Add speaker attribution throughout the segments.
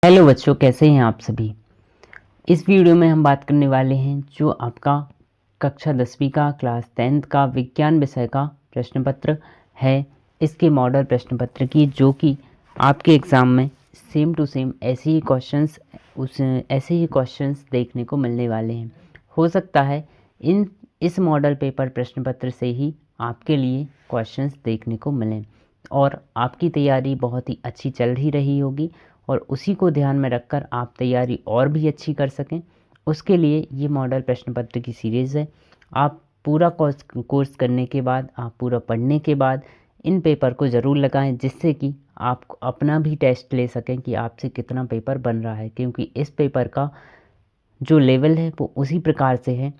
Speaker 1: Hello बच्चों, कैसे हैं आप सभी। इस वीडियो में हम बात करने वाले हैं जो आपका कक्षा 10वीं का क्लास 10th का विज्ञान विषय का प्रश्न पत्र है, इसके मॉडल प्रश्न पत्र की, जो कि आपके एग्ज़ाम में सेम टू सेम ऐसे ही क्वेश्चंस देखने को मिलने वाले हैं। हो सकता है इस मॉडल पेपर प्रश्न पत्र से ही आपके लिए क्वेश्चंस देखने को मिलें और आपकी तैयारी बहुत ही अच्छी चल ही रही होगी और उसी को ध्यान में रखकर आप तैयारी और भी अच्छी कर सकें, उसके लिए ये मॉडल प्रश्न पत्र की सीरीज़ है। आप पूरा कोर्स करने के बाद, आप पूरा पढ़ने के बाद इन पेपर को ज़रूर लगाएं, जिससे कि आप अपना भी टेस्ट ले सकें कि आपसे कितना पेपर बन रहा है, क्योंकि इस पेपर का जो लेवल है वो उसी प्रकार से है,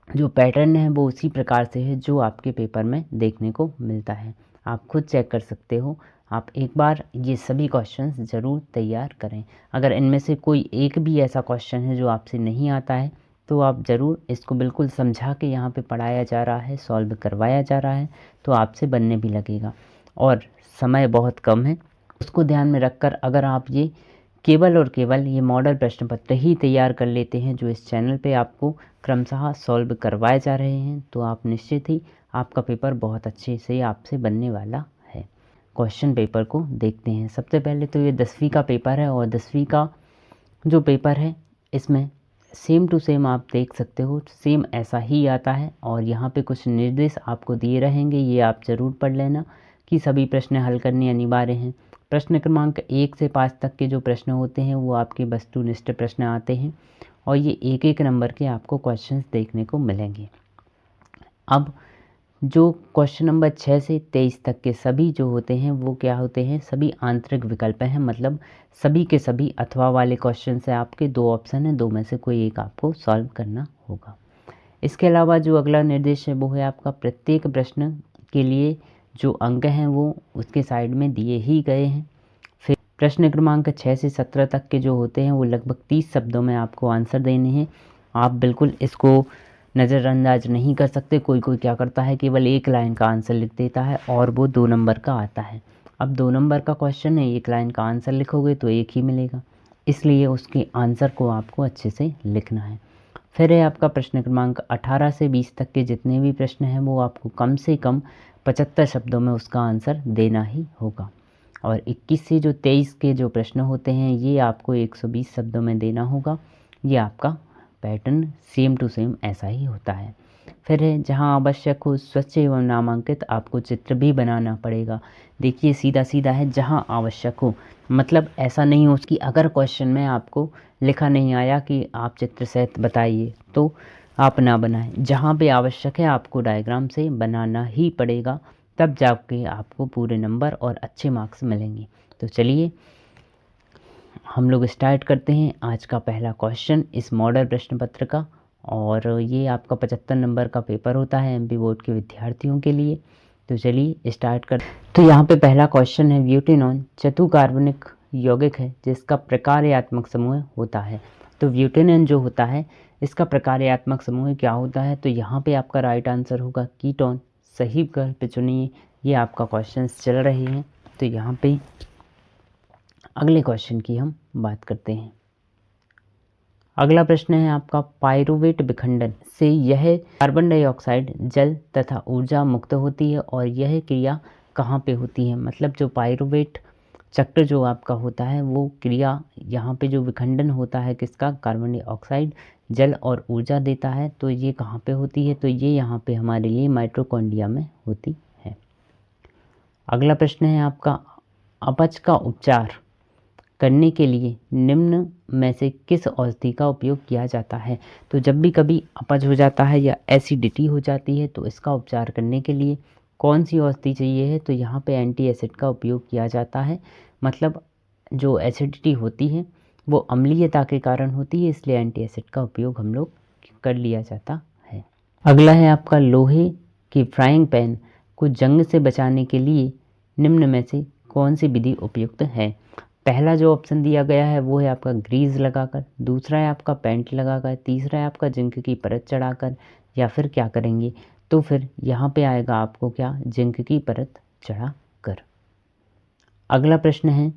Speaker 1: जो पैटर्न है वो उसी प्रकार से है जो आपके पेपर में देखने को मिलता है। आप खुद चेक कर सकते हो। आप एक बार ये सभी क्वेश्चंस ज़रूर तैयार करें। अगर इनमें से कोई एक भी ऐसा क्वेश्चन है जो आपसे नहीं आता है, तो आप ज़रूर इसको बिल्कुल समझा के यहाँ पे पढ़ाया जा रहा है, सॉल्व करवाया जा रहा है, तो आपसे बनने भी लगेगा। और समय बहुत कम है, उसको ध्यान में रखकर अगर आप ये केवल और केवल ये मॉडल प्रश्न पत्र ही तैयार कर लेते हैं जो इस चैनल पे आपको क्रमशः सॉल्व करवाए जा रहे हैं, तो आप निश्चित ही आपका पेपर बहुत अच्छे से आपसे बनने वाला है। क्वेश्चन पेपर को देखते हैं। सबसे पहले तो ये 10वीं का पेपर है और 10वीं का जो पेपर है इसमें सेम टू सेम आप देख सकते हो, सेम ऐसा ही आता है और यहाँ पे कुछ निर्देश आपको दिए रहेंगे, ये आप ज़रूर पढ़ लेना कि सभी प्रश्न हल करने अनिवार्य हैं। प्रश्न क्रमांक 1 से 5 तक के जो प्रश्न होते हैं वो आपके वस्तुनिष्ठ प्रश्न आते हैं और ये एक एक नंबर के आपको क्वेश्चंस देखने को मिलेंगे। अब जो क्वेश्चन नंबर 6 से 23 तक के सभी जो होते हैं वो क्या होते हैं, सभी आंतरिक विकल्प हैं, मतलब सभी के सभी अथवा वाले क्वेश्चन से आपके 2 ऑप्शन हैं, 2 में से कोई एक आपको सॉल्व करना होगा। इसके अलावा जो अगला निर्देश है वो है आपका प्रत्येक प्रश्न के लिए जो अंक हैं वो उसके साइड में दिए ही गए हैं। फिर प्रश्न क्रमांक 6 से 17 तक के जो होते हैं वो लगभग 30 शब्दों में आपको आंसर देने हैं। आप बिल्कुल इसको नज़रअंदाज नहीं कर सकते। कोई कोई क्या करता है, केवल 1 लाइन का आंसर लिख देता है और वो 2 नंबर का आता है। अब 2 नंबर का क्वेश्चन है, 1 लाइन का आंसर लिखोगे तो 1 ही मिलेगा, इसलिए उसके आंसर को आपको अच्छे से लिखना है। फिर है आपका प्रश्न क्रमांक 18 से 20 तक के जितने भी प्रश्न हैं वो आपको कम से कम 75 शब्दों में उसका आंसर देना ही होगा और 21 से जो 23 के जो प्रश्न होते हैं ये आपको 120 शब्दों में देना होगा। ये आपका पैटर्न सेम टू सेम ऐसा ही होता है। फिर है जहां आवश्यक हो स्वच्छ एवं नामांकित आपको चित्र भी बनाना पड़ेगा। देखिए सीधा सीधा है, जहां आवश्यक हो, मतलब ऐसा नहीं हो कि अगर क्वेश्चन में आपको लिखा नहीं आया कि आप चित्र सहित बताइए तो आप ना बनाएं। जहाँ पे आवश्यक है आपको डायग्राम से बनाना ही पड़ेगा, तब जाके आपको पूरे नंबर और अच्छे मार्क्स मिलेंगे। तो चलिए हम लोग स्टार्ट करते हैं आज का पहला क्वेश्चन इस मॉडल प्रश्न पत्र का। और ये आपका 75 नंबर का पेपर होता है एमपी बोर्ड के विद्यार्थियों के लिए। तो चलिए स्टार्ट कर। तो यहाँ पे पहला क्वेश्चन है, ब्यूटेनॉन चतुकार्बनिक यौगिक है जिसका प्रकार्यात्मक समूह होता है। तो ब्यूटेनॉन जो होता है इसका प्रकार्यात्मक समूह क्या होता है, तो यहाँ पे आपका राइट आंसर होगा कीटोन। सही विकल्प चुनिए। ये आपका क्वेश्चन चल रहे हैं। तो यहाँ पे अगले क्वेश्चन की हम बात करते हैं। अगला प्रश्न है आपका, पायरुवेट विखंडन से यह कार्बन डाइऑक्साइड, जल तथा ऊर्जा मुक्त होती है और यह क्रिया कहाँ पे होती है। मतलब जो पायरुवेट चक्र जो आपका होता है वो क्रिया, यहाँ पे जो विखंडन होता है किसका, कार्बन डाइऑक्साइड, जल और ऊर्जा देता है, तो ये कहाँ पे होती है, तो ये यहाँ पे हमारे लिए माइटोकॉन्ड्रिया में होती है। अगला प्रश्न है आपका, अपच का उपचार करने के लिए निम्न में से किस औषधि का उपयोग किया जाता है। तो जब भी कभी अपच हो जाता है या एसिडिटी हो जाती है तो इसका उपचार करने के लिए कौन सी औषधि चाहिए है, तो यहाँ पे एंटी एसिड का उपयोग किया जाता है। मतलब जो एसिडिटी होती है वो अम्लीयता के कारण होती है, इसलिए एंटी एसिड का उपयोग हम लोग कर लिया जाता है। अगला है आपका, लोहे की फ्राइंग पैन को जंग से बचाने के लिए निम्न में से कौन सी विधि उपयुक्त है। पहला जो ऑप्शन दिया गया है वो है आपका ग्रीस लगाकर, दूसरा है आपका पेंट लगाकर, तीसरा है आपका जिंक की परत चढ़ाकर, या फिर क्या करेंगे, तो फिर यहाँ पे आएगा आपको क्या, जिंक की परत चढ़ा कर। अगला प्रश्न है,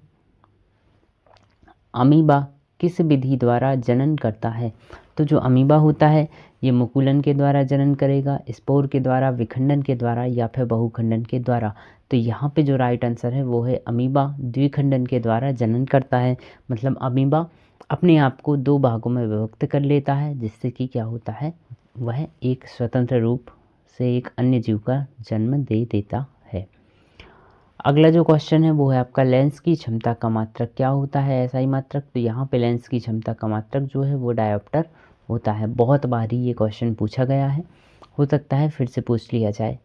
Speaker 1: अमीबा किस विधि द्वारा जनन करता है? तो जो अमीबा होता है ये मुकुलन के द्वारा जनन करेगा, स्पोर के द्वारा, विखंडन के द्वारा या फिर बहुखंडन के द्वारा। तो यहाँ पे जो राइट आंसर है वो है अमीबा द्विखंडन के द्वारा जनन करता है। मतलब अमीबा अपने आप को दो भागों में विभक्त कर लेता है, जिससे कि क्या होता है, वह एक स्वतंत्र रूप से एक अन्य जीव का जन्म दे देता है। अगला जो क्वेश्चन है वो है आपका लेंस की क्षमता का मात्रक क्या होता है? एसआई मात्रक। तो यहाँ पे लेंस की क्षमता का मात्रक जो है वो डायोप्टर होता है। बहुत बार ही ये क्वेश्चन पूछा गया है, हो सकता है फिर से पूछ लिया जाए।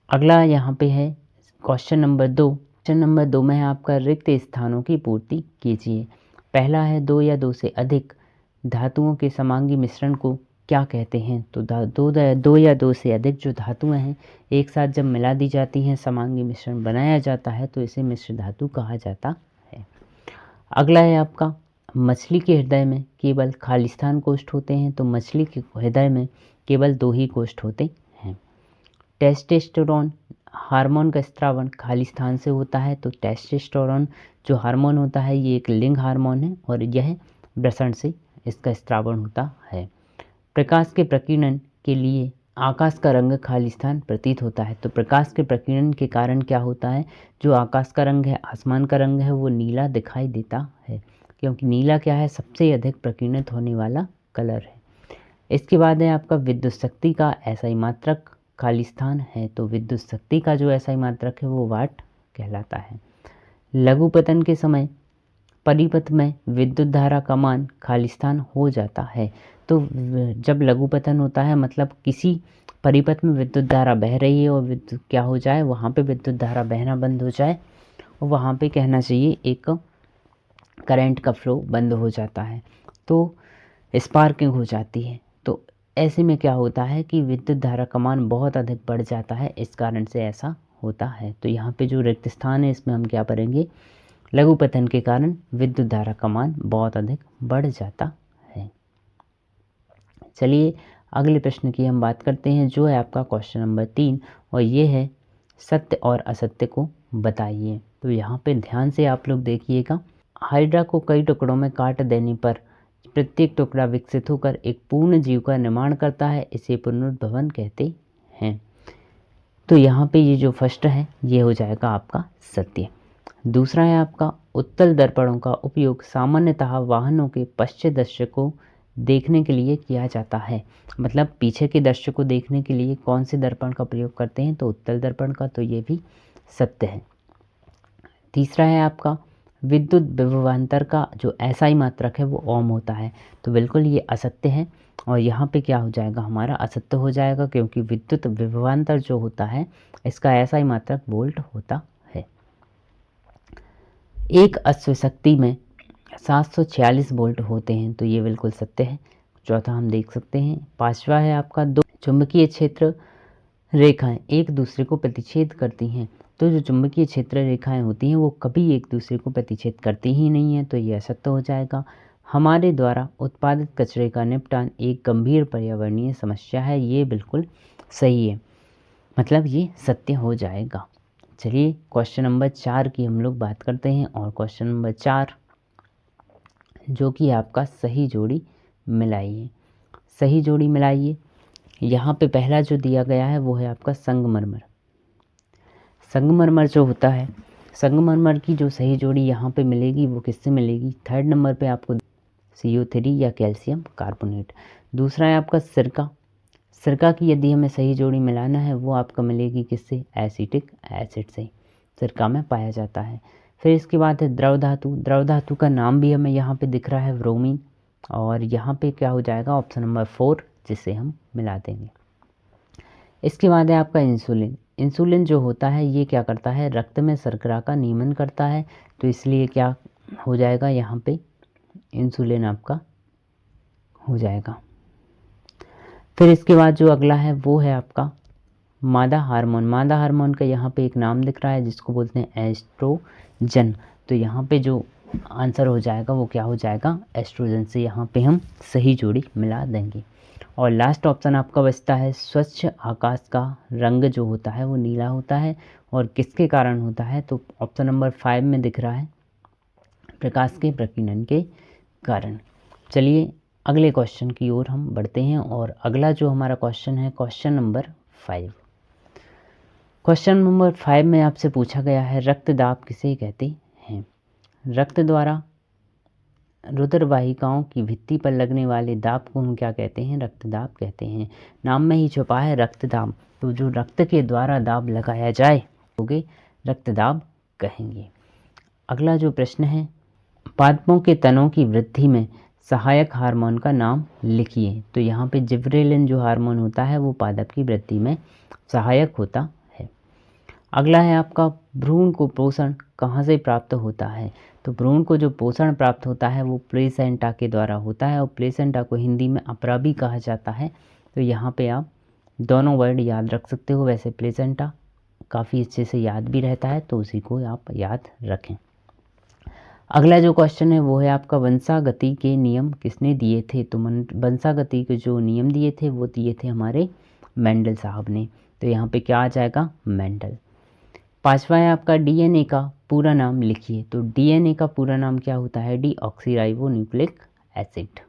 Speaker 1: अगला यहाँ पे है क्वेश्चन नंबर 2। क्वेश्चन नंबर 2 में है आपका रिक्त स्थानों की पूर्ति कीजिए। पहला है 2 या 2 से अधिक धातुओं के समांगी मिश्रण को क्या कहते हैं? तो दो या दो से अधिक जो धातुएं हैं एक साथ जब मिला दी जाती हैं, समांगी मिश्रण बनाया जाता है, तो इसे मिश्र धातु कहा जाता है। अगला है आपका मछली के हृदय में केवल खालिस्तान कोष्ठ होते हैं। तो मछली के हृदय में केवल 2 ही कोष्ठ होते हैं। टेस्टोस्टेरोन हार्मोन का स्त्रावण खालिस्तान से होता है। तो टेस्टोस्टेरोन जो हार्मोन होता है ये एक लिंग हार्मोन है और यह वृषण से इसका स्त्रावण होता है। प्रकाश के प्रकीर्णन के लिए आकाश का रंग खालिस्तान प्रतीत होता है। तो प्रकाश के प्रकीर्णन के कारण क्या होता है, जो आकाश का रंग है, आसमान का रंग है, वो नीला दिखाई देता है, क्योंकि नीला क्या है, सबसे अधिक प्रकीर्णित होने वाला कलर है। इसके बाद है आपका विद्युत शक्ति का एसआई मात्रक खालिस्तान है। तो विद्युत शक्ति का जो एसआई मात्रक है वो वाट कहलाता है। लघुपतन के समय परिपथ में विद्युत धारा का मान खालिस्तान हो जाता है। तो जब लघुपतन होता है मतलब किसी परिपथ में विद्युत धारा बह रही है और विद्युत क्या हो जाए, वहाँ पे विद्युत धारा बहना बंद हो जाए और वहाँ पे कहना चाहिए एक करंट का फ्लो बंद हो जाता है, तो स्पार्किंग हो जाती है। तो ऐसे में क्या होता है कि विद्युत धारा का मान बहुत अधिक बढ़ जाता है, इस कारण से ऐसा होता है। तो यहाँ पे जो रिक्त स्थान है इसमें हम क्या करेंगे, लघुपतन के कारण विद्युत धारा का मान बहुत अधिक बढ़ जाता है। चलिए अगले प्रश्न की हम बात करते हैं, जो है आपका क्वेश्चन नंबर 3 और ये है सत्य और असत्य को बताइए। तो यहाँ पे ध्यान से आप लोग देखिएगा। हाइड्रा को कई टुकड़ों में काट देने पर प्रत्येक टुकड़ा विकसित होकर एक पूर्ण जीव का निर्माण करता है, इसे पुनरुद्भवन कहते हैं। तो यहाँ पे ये जो फर्स्ट है ये हो जाएगा आपका सत्य। दूसरा है आपका उत्तल दर्पणों का उपयोग सामान्यतः वाहनों के पश्चिम दृश्य को देखने के लिए किया जाता है। मतलब पीछे के दृश्य को देखने के लिए कौन से दर्पण का प्रयोग करते हैं, तो उत्तल दर्पण का। तो ये भी सत्य है। तीसरा है आपका विद्युत विभवांतर का जो एसआई मात्रक है वो ओम होता है। तो बिल्कुल ये असत्य है और यहाँ पे क्या हो जाएगा, हमारा असत्य हो जाएगा, क्योंकि विद्युत विभवांतर जो होता है इसका एसआई मात्रक वोल्ट होता है। एक अश्व शक्ति में 746 वोल्ट होते हैं। तो ये बिल्कुल सत्य है। चौथा हम देख सकते हैं। पांचवा है आपका दो चुंबकीय क्षेत्र रेखाएं एक दूसरे को प्रतिच्छेद करती हैं। तो जो चुंबकीय क्षेत्र रेखाएं होती हैं वो कभी एक दूसरे को प्रतिच्छेद करती ही नहीं है, तो ये असत्य हो जाएगा। हमारे द्वारा उत्पादित कचरे का निपटान एक गंभीर पर्यावरणीय समस्या है, ये बिल्कुल सही है, मतलब ये सत्य हो जाएगा। चलिए क्वेश्चन नंबर 4 की हम लोग बात करते हैं और क्वेश्चन नंबर 4 जो कि आपका सही जोड़ी मिलाइए। सही जोड़ी मिलाइए। यहाँ पे पहला जो दिया गया है वो है आपका संगमरमर। संगमरमर जो होता है, संगमरमर की जो सही जोड़ी यहाँ पे मिलेगी वो किससे मिलेगी, थर्ड नंबर पे आपको CO3 या कैल्शियम कार्बोनेट। दूसरा है आपका सिरका। सिरका की यदि हमें सही जोड़ी मिलाना है वो आपका मिलेगी किससे, एसिटिक एसिड से, सिरका में पाया जाता है। फिर इसके बाद है द्रव धातु। द्रव धातु का नाम भी हमें यहाँ पे दिख रहा है ब्रोमीन, और यहाँ पे क्या हो जाएगा ऑप्शन नंबर 4, जिसे हम मिला देंगे। इसके बाद है आपका इंसुलिन। इंसुलिन जो होता है ये क्या करता है, रक्त में शर्करा का नियमन करता है, तो इसलिए क्या हो जाएगा यहाँ पे इंसुलिन आपका हो जाएगा। फिर इसके बाद जो अगला है वो है आपका मादा हार्मोन। मादा हार्मोन का यहाँ पे एक नाम दिख रहा है जिसको बोलते हैं एस्ट्रोजन। तो यहाँ पे जो आंसर हो जाएगा वो क्या हो जाएगा, एस्ट्रोजन से यहाँ पे हम सही जोड़ी मिला देंगे। और लास्ट ऑप्शन आपका बचता है स्वच्छ आकाश का रंग जो होता है वो नीला होता है, और किसके कारण होता है, तो ऑप्शन नंबर 5 में दिख रहा है प्रकाश के प्रकीर्णन के कारण। चलिए अगले क्वेश्चन की ओर हम बढ़ते हैं और अगला जो हमारा क्वेश्चन है क्वेश्चन नंबर 5। क्वेश्चन नंबर 5 में आपसे पूछा गया है रक्तदाब किसे कहते हैं। रक्त द्वारा रुधिर वाहिकाओं की भित्ति पर लगने वाले दाब को हम क्या कहते हैं, रक्तदाब कहते हैं। नाम में ही छुपा है रक्तदाब, तो जो रक्त के द्वारा दाब लगाया जाए होगे रक्तदाब कहेंगे। अगला जो प्रश्न है पादपों के तनों की वृद्धि में सहायक हार्मोन का नाम लिखिए। तो यहाँ पे जिब्रेलिन जो हार्मोन होता है वो पादप की वृद्धि में सहायक होता है। अगला है आपका भ्रूण को पोषण कहाँ से प्राप्त होता है। तो भ्रूण को जो पोषण प्राप्त होता है वो प्लेसेंटा के द्वारा होता है और प्लेसेंटा को हिंदी में अपरा भी कहा जाता है। तो यहाँ पे आप दोनों वर्ड याद रख सकते हो। वैसे प्लेसेंटा काफ़ी अच्छे से याद भी रहता है तो उसी को आप याद रखें। अगला जो क्वेश्चन है वो है आपका वंशागति के नियम किसने दिए थे। तो वंशागति के जो नियम दिए थे वो दिए थे हमारे मेंडल साहब ने। तो यहाँ पे क्या आ जाएगा, मेंडल। 5वां है आपका डीएनए का पूरा नाम लिखिए। तो डीएनए का पूरा नाम क्या होता है, डीऑक्सीराइबोन्यूक्लिक एसिड।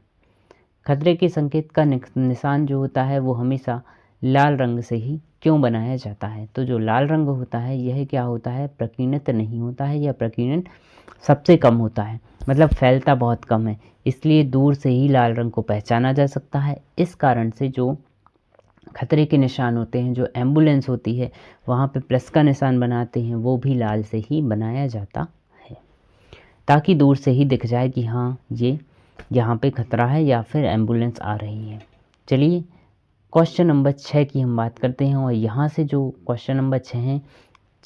Speaker 1: खतरे के संकेत का निशान जो होता है वो हमेशा लाल रंग से ही क्यों बनाया जाता है। तो जो लाल रंग होता है यह क्या होता है, प्रकीर्णित नहीं होता है या प्रकीर्णन सबसे कम होता है, मतलब फैलता बहुत कम है, इसलिए दूर से ही लाल रंग को पहचाना जा सकता है। इस कारण से जो खतरे के निशान होते हैं, जो एम्बुलेंस होती है वहाँ पे प्लस का निशान बनाते हैं, वो भी लाल से ही बनाया जाता है ताकि दूर से ही दिख जाए कि हाँ ये यहाँ पे खतरा है या फिर एम्बुलेंस आ रही है। चलिए क्वेश्चन नंबर 6 की हम बात करते हैं और यहाँ से जो क्वेश्चन नंबर 6 हैं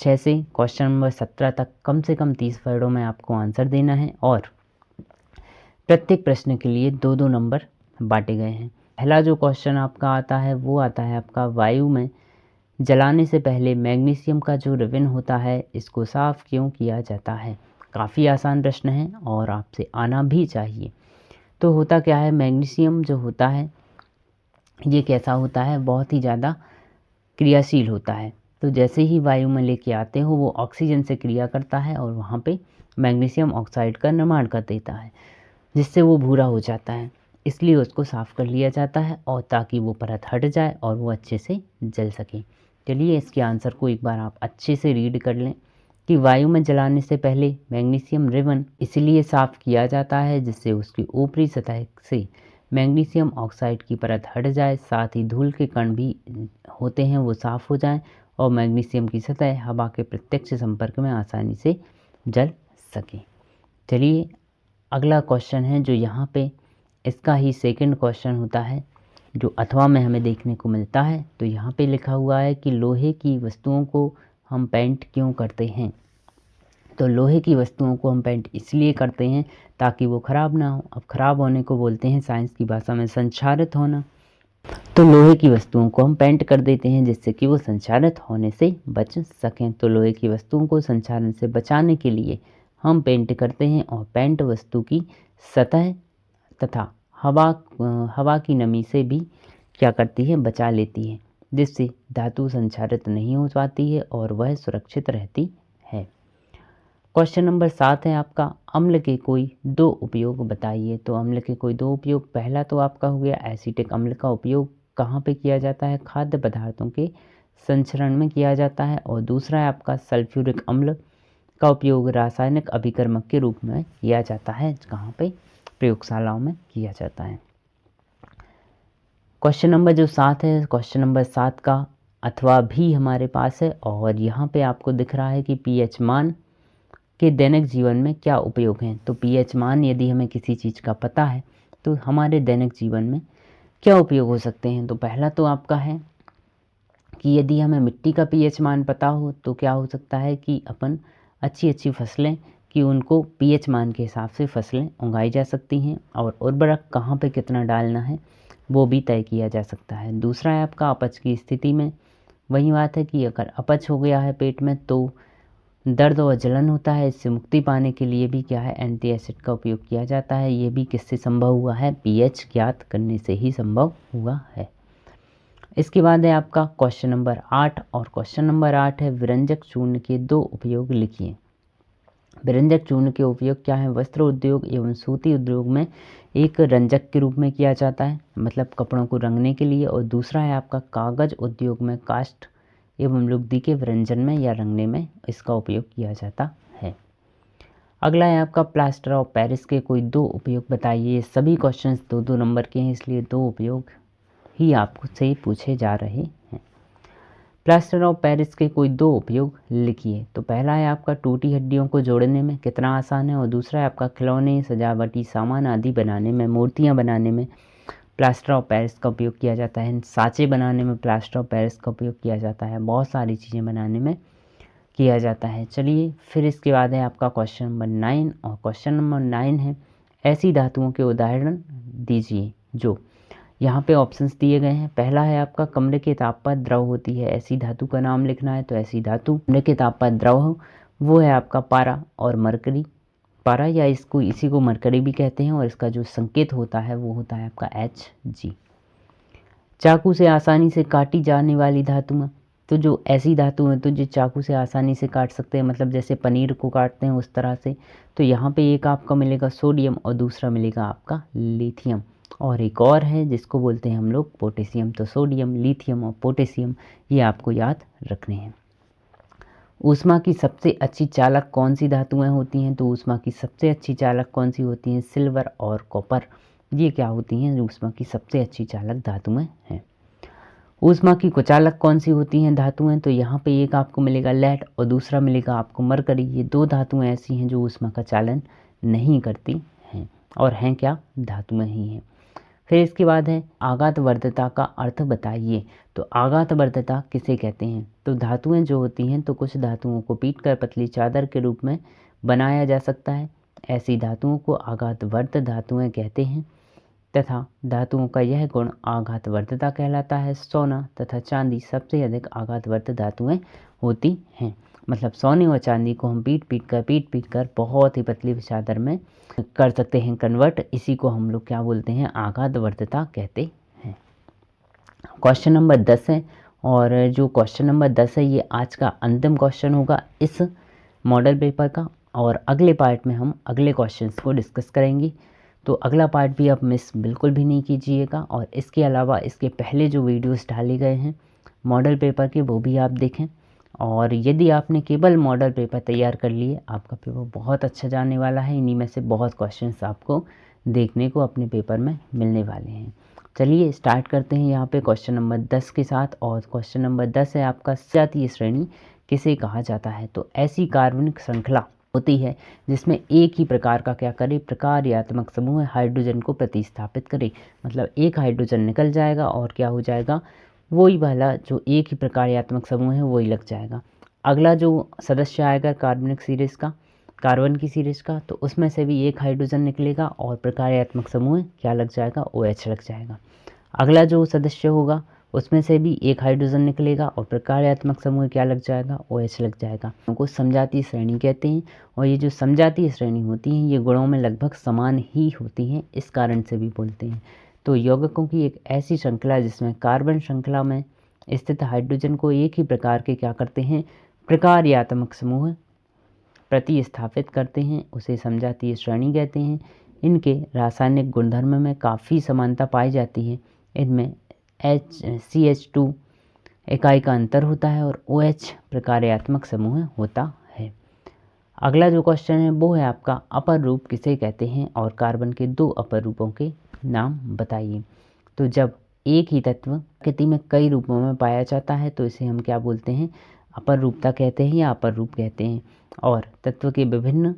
Speaker 1: 6 से क्वेश्चन नंबर 17 तक कम से कम 30 वर्डों में आपको आंसर देना है और प्रत्येक प्रश्न के लिए 2-2 नंबर बांटे गए हैं। पहला जो क्वेश्चन आपका आता है वो आता है आपका वायु में जलाने से पहले मैग्नीशियम का जो रिबन होता है इसको साफ क्यों किया जाता है। काफ़ी आसान प्रश्न है और आपसे आना भी चाहिए। तो होता क्या है, मैग्नीशियम जो होता है ये कैसा होता है, बहुत ही ज़्यादा क्रियाशील होता है। तो जैसे ही वायु में लेके आते हो वो ऑक्सीजन से क्रिया करता है और वहाँ पे मैग्नीशियम ऑक्साइड का निर्माण कर देता है जिससे वो भूरा हो जाता है। इसलिए उसको साफ़ कर लिया जाता है और ताकि वो परत हट जाए और वो अच्छे से जल सके। चलिए इसके आंसर को एक बार आप अच्छे से रीड कर लें कि वायु में जलाने से पहले मैग्नीशियम रिबन इसलिए साफ़ किया जाता है जिससे उसकी ऊपरी सतह से मैग्नीशियम ऑक्साइड की परत हट जाए, साथ ही धूल के कण भी होते हैं वो साफ़ हो जाएं और मैग्नीशियम की सतह हवा के प्रत्यक्ष संपर्क में आसानी से जल सके। चलिए अगला क्वेश्चन है जो यहाँ पे इसका ही सेकंड क्वेश्चन होता है जो अथवा में हमें देखने को मिलता है। तो यहाँ पे लिखा हुआ है कि लोहे की वस्तुओं को हम पेंट क्यों करते हैं। तो लोहे की वस्तुओं को हम पेंट इसलिए करते हैं ताकि वो ख़राब ना हो। अब ख़राब होने को बोलते हैं साइंस की भाषा में संक्षारित होना। तो लोहे की वस्तुओं को हम पेंट कर देते हैं जिससे कि वो संक्षारित होने से बच सकें। तो लोहे की वस्तुओं को संक्षारण से बचाने के लिए हम पेंट करते हैं और पेंट वस्तु की सतह तथा हवा की नमी से भी क्या करती है, बचा लेती है, जिससे धातु संक्षारित नहीं हो पाती है और वह सुरक्षित रहती है। क्वेश्चन नंबर 7 है आपका अम्ल के कोई 2 उपयोग बताइए। तो अम्ल के कोई 2 उपयोग, पहला तो आपका हो गया एसिटिक अम्ल का उपयोग कहाँ पे किया जाता है, खाद्य पदार्थों के संचरण में किया जाता है और दूसरा है आपका सल्फ्यूरिक अम्ल का उपयोग रासायनिक अभिकर्मक के रूप में किया जाता है, कहाँ पे, प्रयोगशालाओं में किया जाता है। क्वेश्चन नंबर जो 7 है, क्वेश्चन नंबर 7 का अथवा भी हमारे पास है और यहाँ पे आपको दिख रहा है कि पीएच मान के दैनिक जीवन में क्या उपयोग हैं। तो पीएच मान यदि हमें किसी चीज़ का पता है तो हमारे दैनिक जीवन में क्या उपयोग हो सकते हैं। तो पहला तो आपका है कि यदि हमें मिट्टी का पीएच मान पता हो तो क्या हो सकता है कि अपन अच्छी फसलें कि उनको पीएच मान के हिसाब से फसलें उगाई जा सकती हैं और उर्वरक कहाँ पे कितना डालना है वो भी तय किया जा सकता है। दूसरा है आपका अपच की स्थिति में वही बात है कि अगर अपच हो गया है पेट में तो दर्द और जलन होता है, इससे मुक्ति पाने के लिए भी क्या है, एंटी एसिड का उपयोग किया जाता है। ये भी किससे संभव हुआ है, पीएच ज्ञात करने से ही संभव हुआ है। इसके बाद है आपका क्वेश्चन नंबर 8 और क्वेश्चन नंबर 8 है विरंजक चूर्ण के 2 उपयोग लिखिए। व्यंजक चूर्ण के उपयोग क्या है? वस्त्र उद्योग एवं सूती उद्योग में एक रंजक के रूप में किया जाता है, मतलब कपड़ों को रंगने के लिए, और दूसरा है आपका कागज उद्योग में काष्ठ एवं लुगदी के व्यंजन में या रंगने में इसका उपयोग किया जाता है। अगला है आपका प्लास्टर ऑफ पेरिस के कोई 2 उपयोग बताइए। ये सभी क्वेश्चंस 2-2 नंबर के हैं, इसलिए 2 उपयोग ही आपसे पूछे जा रहे हैं। प्लास्टर ऑफ पेरिस के कोई 2 उपयोग लिखिए। तो पहला है आपका टूटी हड्डियों को जोड़ने में कितना आसान है, और दूसरा है आपका खिलौने, सजावटी सामान आदि बनाने में, मूर्तियाँ बनाने में प्लास्टर ऑफ पेरिस का उपयोग किया जाता है, साँचे बनाने में प्लास्टर ऑफ पेरिस का उपयोग किया जाता है, बहुत सारी चीज़ें बनाने में किया जाता है। चलिए फिर इसके बाद है आपका क्वेश्चन नंबर 9, और क्वेश्चन नंबर 9 है ऐसी धातुओं के उदाहरण दीजिए। जो यहाँ पे ऑप्शंस दिए गए हैं, पहला है आपका कमरे के ताप पर द्रव होती है, ऐसी धातु का नाम लिखना है। तो ऐसी धातु कमरे के ताप पर द्रव हो वो है आपका पारा और मरकरी। पारा या इसी को मरकरी भी कहते हैं, और इसका जो संकेत होता है वो होता है आपका Hg। चाकू से आसानी से काटी जाने वाली धातुएं, तो जो ऐसी धातु हैं तो जो चाकू से आसानी से काट सकते हैं, मतलब जैसे पनीर को काटते हैं उस तरह से। तो यहाँ पे एक आपका मिलेगा सोडियम और दूसरा मिलेगा आपका लिथियम, और एक और है जिसको बोलते हैं हम लोग पोटेशियम। तो सोडियम, लिथियम और पोटेशियम ये आपको याद रखने हैं। ऊष्मा की सबसे अच्छी चालक कौन सी धातुएं होती हैं? तो ऊष्मा की सबसे अच्छी चालक कौन सी होती हैं? सिल्वर और कॉपर, ये क्या होती हैं? ऊष्मा की सबसे अच्छी चालक धातुएं हैं। ऊष्मा की कुचालक कौन सी होती हैं धातुएं? तो यहाँ पे एक आपको मिलेगा लेड और दूसरा मिलेगा आपको मरकरी। ये 2 धातुएं ऐसी हैं जो ऊष्मा का चालन नहीं करती हैं, और हैं क्या? धातुएं ही हैं। फिर इसके बाद है आघातवर्धता का अर्थ बताइए। तो आघातवर्धता किसे कहते हैं? तो धातुएं जो होती हैं, तो कुछ धातुओं को पीटकर पतली चादर के रूप में बनाया जा सकता है, ऐसी धातुओं को आघातवर्ध धातुएं कहते हैं, तथा धातुओं का यह गुण आघातवर्धता कहलाता है। सोना तथा चांदी सबसे अधिक आघातवर्ध धातुएं होती हैं, मतलब सोने और चांदी को हम पीट कर बहुत ही पतली चादर में कर सकते हैं कन्वर्ट, इसी को हम लोग क्या बोलते हैं? आघातवर्धता कहते हैं। क्वेश्चन नंबर 10 है, और जो क्वेश्चन नंबर 10 है ये आज का अंतिम क्वेश्चन होगा इस मॉडल पेपर का, और अगले पार्ट में हम अगले क्वेश्चंस को डिस्कस करेंगे। तो अगला पार्ट भी आप मिस बिल्कुल भी नहीं कीजिएगा, और इसके अलावा इसके पहले जो वीडियोस डाले गए हैं मॉडल पेपर के वो भी आप देखें। और यदि आपने केवल मॉडल पेपर तैयार कर लिए, आपका पेपर बहुत अच्छा जाने वाला है। इन्हीं में से बहुत क्वेश्चंस आपको देखने को अपने पेपर में मिलने वाले हैं। चलिए स्टार्ट करते हैं यहाँ पे क्वेश्चन नंबर 10 के साथ, और क्वेश्चन नंबर 10 है आपका सजातीय श्रेणी किसे कहा जाता है? तो ऐसी कार्बनिक श्रृंखला होती है जिसमें एक ही प्रकार का क्या करे? प्रकार्यात्मक समूह हाइड्रोजन को प्रतिस्थापित करे, मतलब एक हाइड्रोजन निकल जाएगा और क्या हो जाएगा? वही वाला जो एक ही प्रकार्यात्मक समूह है वही लग जाएगा। अगला जो सदस्य आएगा कार्बनिक सीरीज का, कार्बन की सीरीज का, तो उसमें से भी एक हाइड्रोजन निकलेगा और प्रकार्यात्मक समूह क्या लग जाएगा? OH लग जाएगा। अगला जो सदस्य होगा उसमें से भी एक हाइड्रोजन निकलेगा और प्रकार्यात्मक समूह क्या लग जाएगा? OH लग जाएगा। उनको समजातीय श्रेणी कहते हैं, और ये जो समजातीय श्रेणी होती हैं ये गुणों में लगभग समान ही होती हैं, इस कारण से भी बोलते हैं। तो यौगिकों की एक ऐसी श्रृंखला जिसमें कार्बन श्रृंखला में स्थित हाइड्रोजन को एक ही प्रकार के क्या करते हैं? प्रकार्यात्मक समूह प्रतिस्थापित करते हैं, उसे समजातीय श्रेणी कहते हैं। इनके रासायनिक गुणधर्म में काफ़ी समानता पाई जाती है। इनमें CH2 इकाई का अंतर होता है और OH प्रकार्यात्मक समूह होता है। अगला जो क्वेश्चन है वो है आपका अपर रूप किसे कहते हैं, और कार्बन के 2 अपर रूपों के नाम बताइए। तो जब एक ही तत्व प्रकृति में कई रूपों में पाया जाता है तो इसे हम क्या बोलते हैं? अपर रूपता कहते हैं या अपर रूप कहते हैं। और तत्व के विभिन्न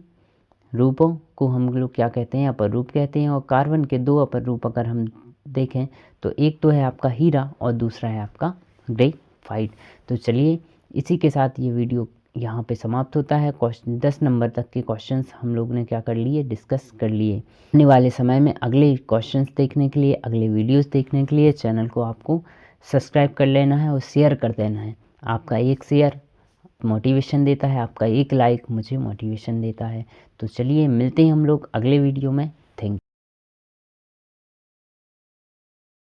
Speaker 1: रूपों को हम लोग क्या कहते हैं? अपर रूप कहते हैं। और कार्बन के 2 अपर रूप अगर हम देखें तो एक तो है आपका हीरा और दूसरा है आपका ग्रेफाइट। तो चलिए इसी के साथ ये वीडियो यहाँ पे समाप्त होता है। 10 नंबर तक के क्वेश्चंस हम लोग ने क्या कर लिए? डिस्कस कर लिए। आने वाले समय में अगले क्वेश्चंस देखने के लिए, अगले वीडियोस देखने के लिए चैनल को आपको सब्सक्राइब कर लेना है और शेयर कर देना है। आपका एक शेयर मोटिवेशन देता है, आपका एक लाइक मुझे मोटिवेशन देता है। तो चलिए मिलते हैं हम लोग अगले वीडियो में। Thank you.